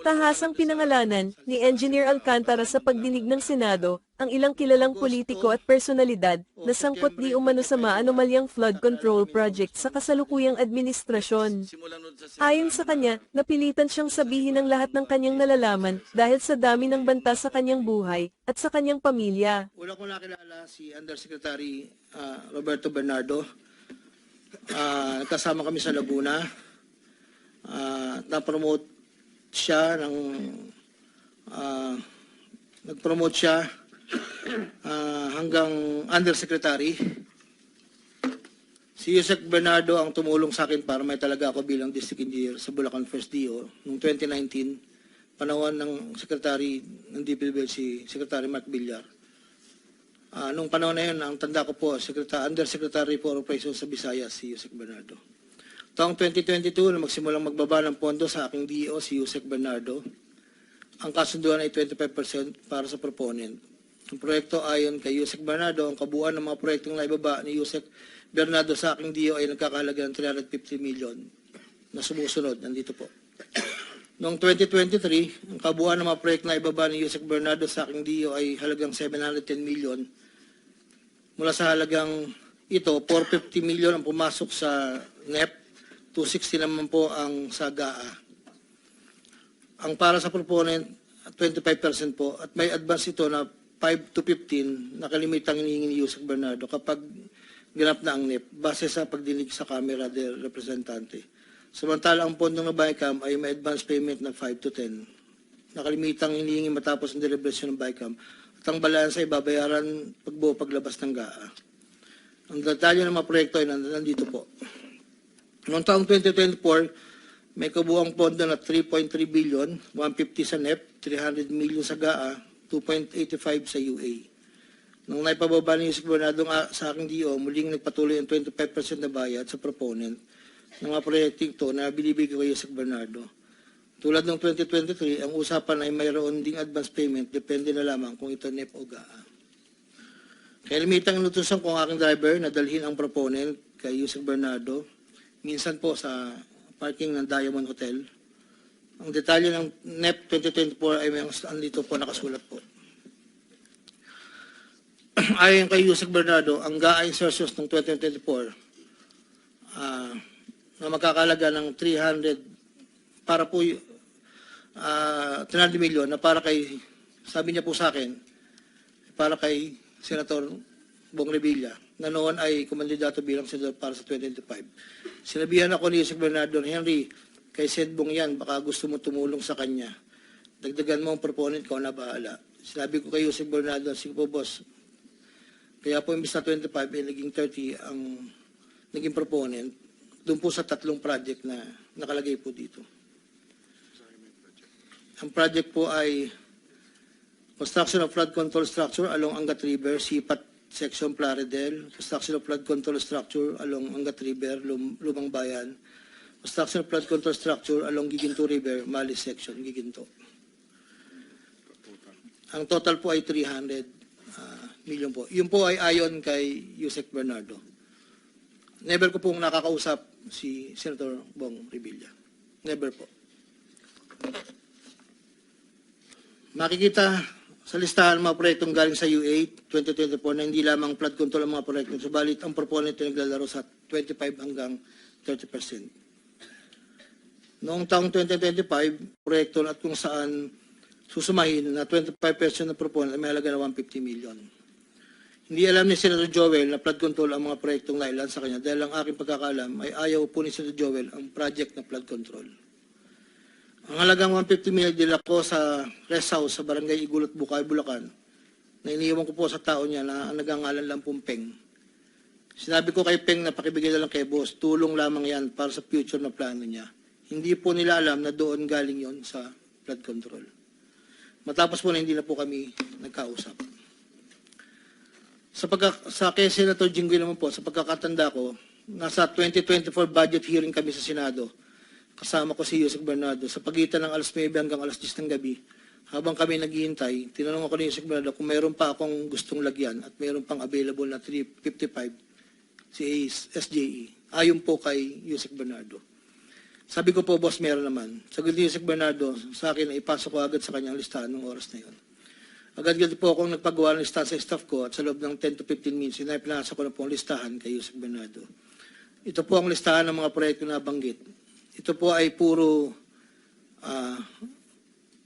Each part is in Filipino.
Tahasang pinangalanan ni Engineer Alcantara sa pagdinig ng Senado ang ilang kilalang politiko at personalidad na sangkot di umano sa maanomalyang flood control project sa kasalukuyang administrasyon. Ayon sa kanya, napilitan siyang sabihin ang lahat ng kanyang nalalaman dahil sa dami ng banta sa kanyang buhay at sa kanyang pamilya. Una ko nakilala si Undersecretary Roberto Bernardo. Kasama kami sa Laguna. Na-promote siya nag-promote siya hanggang Undersecretary. Si Yusek Bernardo ang tumulong sa akin para may talaga ako bilang District Engineer sa Bulacan First DO noong 2019, panahon ng Secretary ng DPWH si Secretary Mark Villar. Nung panahon na yun, ang tanda ko po, Undersecretary for Operations sa Visayas, si Yusek Bernardo. Taong 2022, na magsimulang magbaba ng pondo sa aking DO, si Yusek Bernardo, ang kasunduan ay 25% para sa proponent. Ang proyekto ayon kay Yusek Bernardo, ang kabuuan ng mga proyektong naibaba ni Yusek Bernardo sa aking DO ay nagkakahalaga ng 350 million na sumusunod. Nandito po. Noong 2023, ang kabuuan ng mga proyektong naibaba ni Yusek Bernardo sa aking DO ay halagang 710 million. Mula sa halagang ito, 450 million ang pumasok sa NEP, 260 naman po ang sa GAA. Ang para sa proponent, 25% po. At may advance ito na 5 to 15 na kalimitang hinihingi ni Yusek Bernardo kapag ganap na ang NEP base sa pagdinig sa Kamera del Representante. Samantala ang pondo ng BICAM ay may advance payment na 5 to 10 na kalimitang hinihingi matapos ang deliberasyon ng BICAM at ang balansa ay babayaran pagbuo paglabas ng GAA. Ang detalye ng mga proyekto ay nandito po. Noong taong 2024, may kabuuang pondo na 3.3 billion, 150 sa NEP, 300 million sa GAA, 2.85 sa UA. Nung naipababa ni Yusek Bernardo sa aking DO, muling nagpatuloy ang 25% na bayad sa proponent ng mga proyekting ito na binibigay kay Yusek Bernardo. Tulad ng 2023, ang usapan ay mayroon ding advance payment, depende na lamang kung ito NEP o GAA. Kaya limitang inutusan ko ang aking driver na dalhin ang proponent kay Yusek Bernardo, minsan po sa parking ng Diamond Hotel. Ang detalye ng NEP 2024 ay may andito po nakasulat po. Ayon kay Yusek Bernardo, ang GAA insertions ng 2024 na magkakalaga ng 300 para po 300 million na para kay, sabi niya po sa akin, para kay Senator Bong Revilla, na noon ay kumandidato bilang senador para sa 2025. Sinabihan ako ni Yusek Bernardo, Henry, kay Sedbong yan, baka gusto mo tumulong sa kanya. Dagdagan mo ang proponent ko na bahala. Sinabi ko kay Yusek Bernardo, sige po boss, kaya po imbis na 25, naging 30 ang naging proponent, doon po sa 3 project na nakalagay po dito. Ang project po ay construction of flood control structure along Angat River, Sipat Section Plaridel, construction of flood control structure along Angat River, Lumang Bayan, construction of flood control structure along Giginto River, Malis Section, Giginto. Ang total po ay 300 million po. Yun po ay ayon kay Yusek Bernardo. Never ko pong nakakausap si Senator Bong Revilla. Never po. Makikita sa listahan mga proyektong galing sa UA 2024 na hindi lamang flood control ang mga proyekto, subalit ang proponent ay naglalaro sa 25 hanggang 30%. Noong taong 2025, proyekto at kung saan susumahin na 25% ng proponent ay may halaga na 150 million. Hindi alam ni Senator Joel na flood control ang mga proyektong nailan sa kanya dahil ang aking pagkakaalam ay ayaw po ni Senator Joel ang project na flood control. Ang halagang 150 million dila ko sa rest house sa Barangay Igulot, Bukay, Bulacan, na iniiwan ko po sa tao niya na ang nagangalan lang pong Peng. Sinabi ko kay Peng na pakibigay na lang kay boss, tulong lamang yan para sa future na plano niya. Hindi po nila alam na doon galing yon sa flood control. Matapos po na hindi na po kami nagkausap. Sa kay Senator Jinggoy naman po, sa pagkakatanda ko, nasa 2024 budget hearing kami sa Senado. Kasama ko si Yusek Bernardo sa pagitan ng alas 9 hanggang alas 10 ng gabi. Habang kami naghihintay, tinanong ako ni Yusek Bernardo kung mayroon pa akong gustong lagyan at mayroon pang available na 355 si SJE. Ayon po kay Yusek Bernardo. Sabi ko po, boss, meron naman. Sagot ni Yusek Bernardo, sa akin, ipasok ko agad sa kanyang listahan ng oras na yun. Agad-agad po akong nagpagawa ng listahan sa staff ko at sa loob ng 10 to 15 minutes, pinasa ko na po ang listahan kay Yusek Bernardo. Ito po ang listahan ng mga proyekto na banggit. Ito po ay puro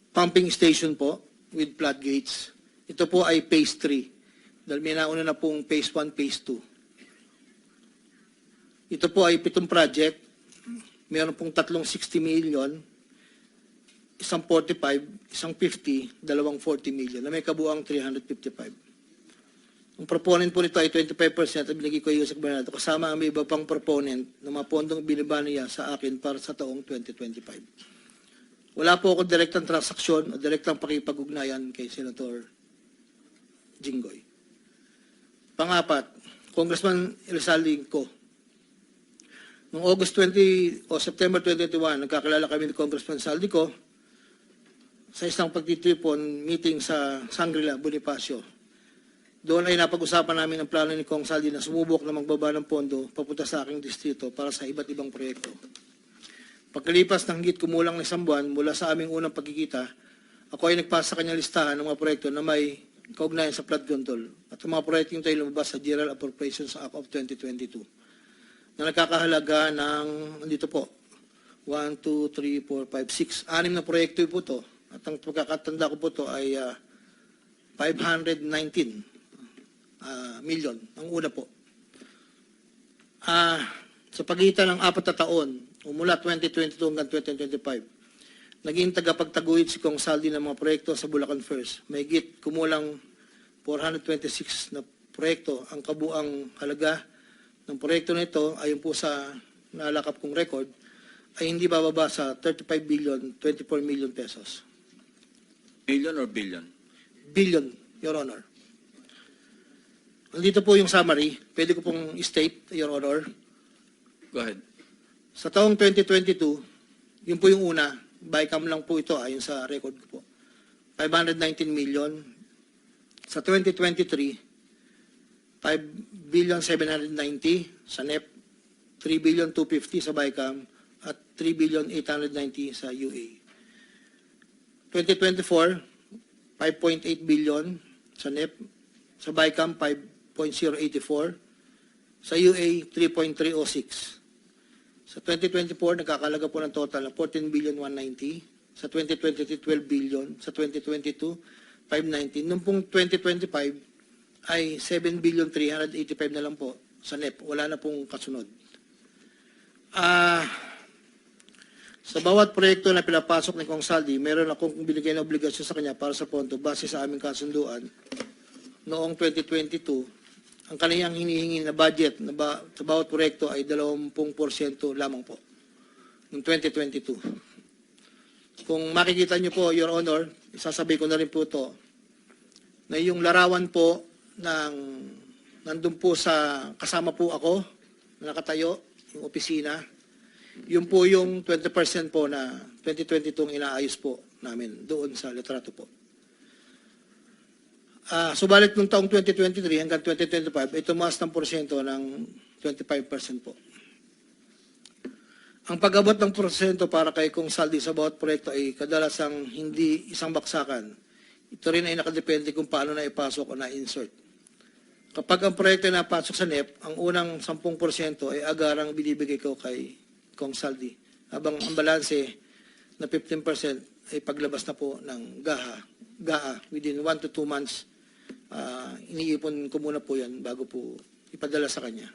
pumping station po with floodgates. Ito po ay phase 3. Dahil may nauna na pong phase 1, phase 2. Ito po ay 7 project. Meron pong 360 million, isang 45, isang 50, dalawang 40 million, na may kabuang 355. Ang proponent po nito ay 25% at binigay ko yung Yusek Bernardo, kasama ang may iba pang proponent na mga pondong binaba niya sa akin para sa taong 2025. Wala po akong direktang transaksyon o direktang pakipag-ugnayan kay Senator Jinggoy. Pangapat, Congressman Elsaldi ko. Noong August 20 o September 2021, nagkakilala kami ni Congressman Saldico sa isang pagtitripon meeting sa Shangri-La, Bonifacio. Doon ay napag-usapan namin ang plano ni Kong Saldi na sumubok na magbaba ng pondo papunta sa aking distrito para sa iba't ibang proyekto. Pagkalipas ng higit kumulang na isang buwan mula sa aming unang pagkikita, ako ay nagpasa sa kanyang listahan ng mga proyekto na may kaugnayan sa flood control at ang mga proyekto yung tayo lumabas sa General Appropriations Act of 2022 na nakakahalaga ng, dito po, 1, 2, 3, 4, 5, 6, 6 na proyekto po ito. At ang pagkakatanda ko po ito ay 519 million, ang una po. Sa pagitan ng 4 na taon, mula 2022 hanggang 2025, naging tagapagtaguyod si Kong Saldi ng mga proyekto sa Bulacan First. May higit kumulang 426 na proyekto. Ang kabuang halaga ng proyekto na ito, ayon po sa nalakap kong record, ay hindi bababa sa 35 billion, 24 million pesos. Million or billion? Billion, Your Honor. Nandito po yung summary. Pwede ko pong state, Your Honor. Go ahead. Sa taong 2022, yun po yung una, bycam lang po ito ayon sa record ko po. 519 million. Sa 2023, 5 billion 790 sa NEP, 3 billion 250 sa BICAM, at 3 billion 890 sa UA. 2024, 5.8 billion sa NEP, sa BICAM 5.084, sa UA 3.306. Sa 2024, nagkakalaga po ng total na 14 billion 190, sa 2023, 12 billion, sa 2022, 519. Noong pong 2025, ay 7 billion 385 na lang po sa NEP. Wala na pong kasunod. Sa bawat proyekto na pinapasok ni Kong Saldi, meron akong binigay na obligasyon sa kanya para sa pondo base sa aming kasunduan. Noong 2022, ang kaniyang hinihingi na budget sa bawat proyekto ay 20% lamang po. Noong 2022. Kung makikita niyo po, Your Honor, isasabi ko na rin po ito, na yung larawan po nandun po sa, kasama po ako, na nakatayo, yung opisina, yun po yung 20% po na 2022 inaayos po namin doon sa litrato po. Subalit nung taong 2023 hanggang 2025, ay tumaas ng porsyento ng 25% po. Ang pag-abot ng porsyento para kay Kong Saldi sa bawat proyekto ay kadalasang hindi isang baksakan. Ito rin ay nakadepende kung paano na ipasok o na-insert. Kapag ang proyekto na pasok sa NEP, ang unang 10% ay agarang binibigay ko kay Kong Saldi. Habang ang balanse na 15% ay paglabas na po ng GAA within 1 to 2 months. Iniipon ko muna po yan bago po ipadala sa kanya.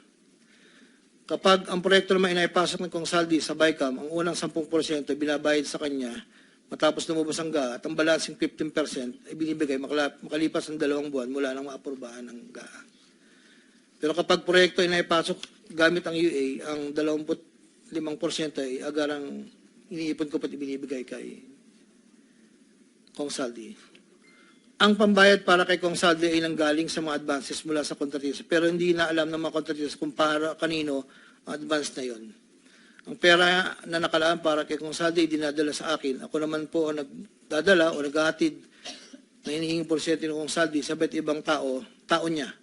Kapag ang proyekto naman inaipasok ng Kong Saldi sa BICAM, ang unang 10% ay binabayad sa kanya matapos lumabas ang GAA at ang balancing 15% ay binibigay makalipas ng 2 buwan mula nang maaprubahan ng GAA. Pero kapag proyekto ay naipasok gamit ang UA, ang 25% ay agarang iniipon ko pati binibigay kay Kong Saldi. Ang pambayad para kay Kong Saldi ay nanggaling sa mga advances mula sa kontratista, pero hindi na alam ng mga kontratista kung para kanino ang advance na yon. Ang pera na nakalaan para kay Kong Saldi ay dinadala sa akin. Ako naman po ang nagdadala o naghahatid na hinihinging porsyento ng Kong Saldi sa iba't ibang tao niya.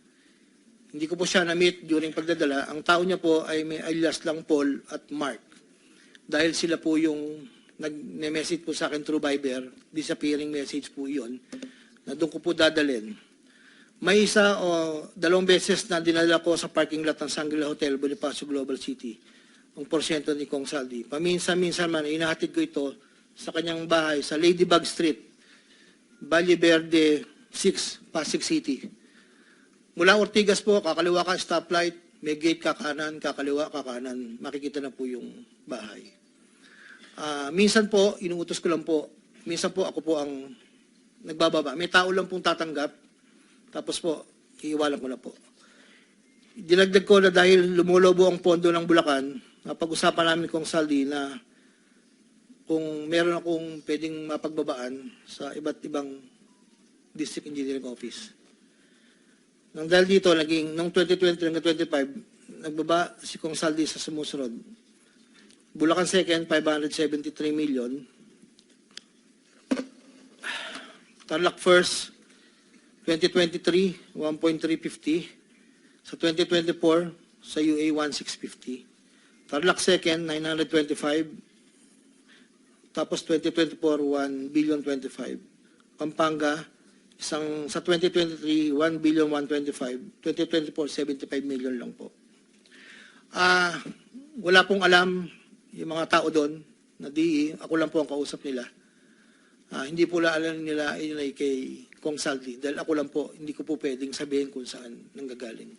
Hindi ko po siya na-meet during pagdadala. Ang tao niya po ay may alias lang Paul at Mark. dahil sila po yung nag-message po sa akin through Viber, disappearing message po yun, na doon ko po dadalhin. May isa o 2 beses na dinala ko sa parking lot ng Shangri-La Hotel, Bonifacio Global City, ang porsyento ni Kong Saldi. Paminsan-minsan man, inahatid ko ito sa kanyang bahay sa Ladybug Street, Valle Verde 6, Pasig City. Mula Ortigas po, kakaliwa ka stoplight, may gate ka kanan, kakaliwa ka kanan, makikita na po yung bahay. Minsan po, inuutos ko lang po, minsan po ako po ang nagbababa. May tao lang pong tatanggap, tapos po, iiwalan ko na po. Dinagdag ko na dahil lumulobo ang pondo ng Bulacan, napag-usapan namin kong Saldi na kung meron akong pwedeng mapagbabaan sa iba't ibang district engineering office. Nang dahil dito, noong 2020 hanggang 2025, nagbaba si Kong Saldi sa sumusunod. Bulacan 2nd, 573 million. Tarlac 1st, 2023, 1.350. Sa 2024, sa UA, 1.650. Tarlac 2nd, 925. Tapos 2024, 1.25 billion. Pampanga, sa 2023, 1.125 billion. 2024, 75 million lang po. Wala pong alam yung mga tao doon na DE. Ako lang po ang kausap nila. Hindi po alam nila ay kay Kong Saldi. Dahil ako lang po, hindi ko po pwedeng sabihin kung saan nanggagaling.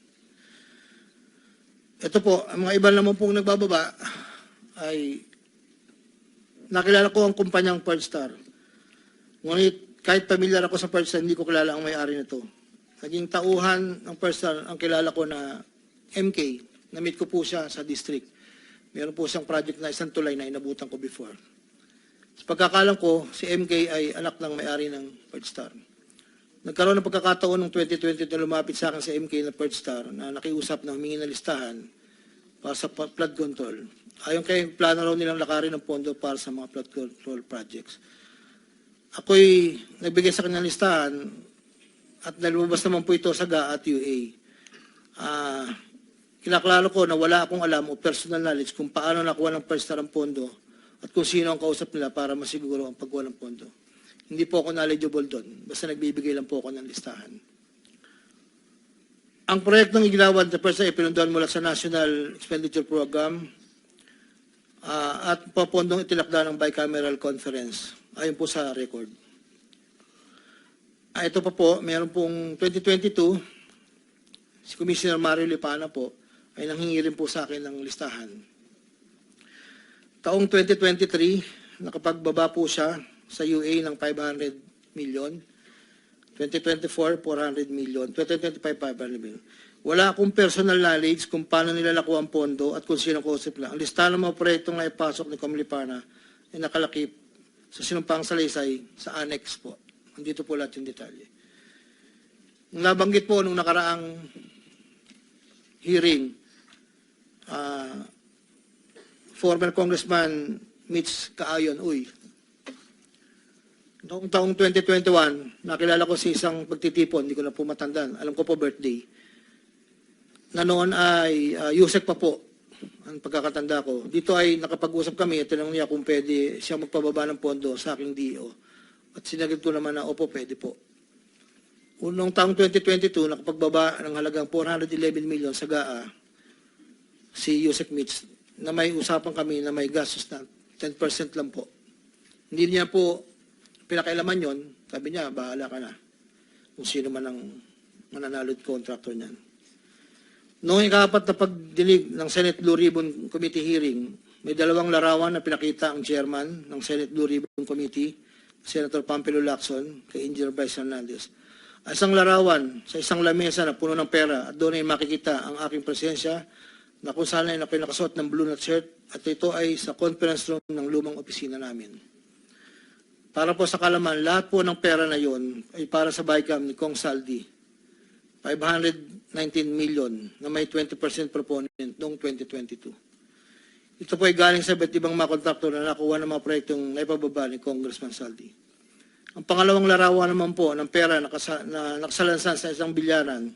Ito po, ang mga iba naman pong nagbababa ay nakilala ko ang kumpanyang Pearl Star. Ngunit kahit pamilyar ako sa Pearl Star, hindi ko kilala ang may-ari nito. Naging tauhan ng Pearl Star ang kilala ko na MK. Na-meet ko po siya sa district. Meron po siyang project na isang tulay na inabutan ko before. Sa pagkakalam ko, si MK ay anak ng may-ari ng Pearl Star. Nagkaroon ng pagkakataon noong 2020 na lumapit sa akin si MK na Pearl Star na nakiusap na humingi ng listahan para sa flood control. Ayon kay plano raw nilang lakarin ng pondo para sa mga flood control projects. Ako'y nagbigay sa kanyang listahan at nalumabas naman po ito sa GA at UA. Kinaklaro ko na wala akong alam o personal knowledge kung paano nakuha ng Pearl Star ang pondo at kung sino ang kausap nila para masiguro ang pagkuha ng pondo. Hindi po ako knowledgeable doon. Basta nagbibigay lang po ako ng listahan. Ang proyektong iginawan na Pearl Star ay pinundahan mula sa National Expenditure Program at papondong itinakda ng bicameral conference. Ayon po sa record. Ito pa po, meron pong 2022, si Commissioner Mario Lipana po ay nanghingi rin po sa akin ng listahan. Taong 2023, nakapagbaba po siya sa UA ng 500 million. 2024, 400 million. 2025, 500 million. Wala akong personal knowledge kung paano nila nakuha ang pondo at kung sino kausap na. Ang listahan ng mga proyektong na ipasok ni Com Lipana ay nakalakip sa sinumpang salaysay sa annex po. Andito po lahat yung detalye. Nabanggit po nung nakaraang hearing, former Congressman Mitch Kaayon, noong taong 2021, nakilala ko si isang pagtitipon, hindi ko na po matandaan, alam ko po birthday, na noon ay Yusek pa po, ang pagkakatanda ko. Dito ay nakapag-usap kami at tinanong niya kung pwede siya magpababa ng pondo sa aking DO. At sinagot ko naman na, opo, pwede po. Noong taong 2022, nakapagbaba ng halagang 411 million sa GAA, si Yusek Mitch, na may usapan kami na may gastos na 10% lang po. Hindi niya po pinakailaman yon, sabi niya, bahala ka na. Kung sino man ang mananalod contractor niyan. Noong ikapat na pagdinig ng Senate Blue Ribbon Committee hearing, may dalawang larawan na pinakita ang chairman ng Senate Blue Ribbon Committee, Senator Pampilo Lacson, kay Engineer Bryce Hernandez. Isang larawan sa isang lamesa na puno ng pera at doon ay makikita ang aking presensya na kung saan ay nakasuot ng blue na shirt at ito ay sa conference room ng lumang opisina namin. Para po sa kalaman, lahat po ng pera na yon ay para sa BICAM ni Kong Saldi. 519 million na may 20% proponent noong 2022. Ito po ay galing sa iba't ibang mga kontraktor na nakuha ng mga proyektong naipababa ni Congressman Saldi. Ang pangalawang larawan naman po ng pera na nakasalansan sa isang bilyaran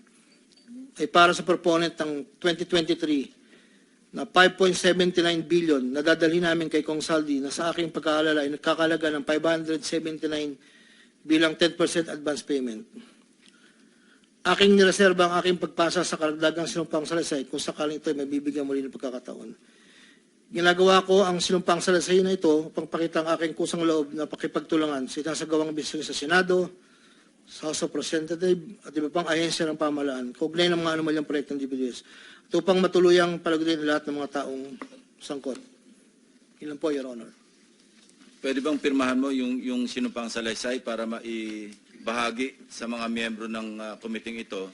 ay para sa proponent ng 2023 na 5.79 billion na dadalhin namin kay Kong Saldi na sa aking pagkaalala ay nagkakalaga ng 579 bilang 10% advance payment. Aking nireserba ang aking pagpasa sa karagdagang sinumpang salaysay kung sakaling ito ay mabibigyan muli ng pagkakataon. Ginagawa ko ang sinumpang salaysay na ito upang pakita ang aking kusang loob na pakipagtulangan sa isinasagawang bisyo sa Senado, sa House of Representatives at iba pang ahensya ng pamahalaan, kaugnay ng mga anomalyang proyekto ng DPWH, at upang matuluyang palagutin lahat ng mga taong sangkot. Ilan po, Your Honor. Pwede bang pirmahan mo yung sinumpang salaysay para maibahagi sa mga miyembro ng committee ito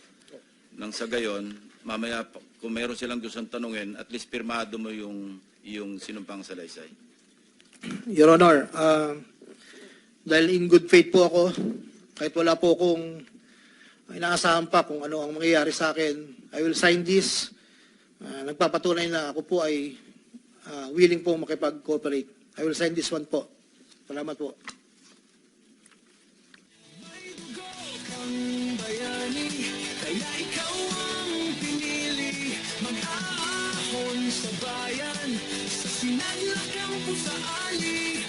nang sa gayon, mamaya kung mayroon silang gustong tanungin, at least pirmado mo yung sinumpang salaysay. Your Honor, dahil in good faith po ako, kahit wala po akong inaasahan pa kung ano ang mangyayari sa akin, I will sign this. Nagpapatunay na ako po ay willing po makipag-cooperate. I will sign this one po. Salamat po. Kaya ikaw ang pinili, mag-aahon sa bayan, sa sinadlak ng pusaali,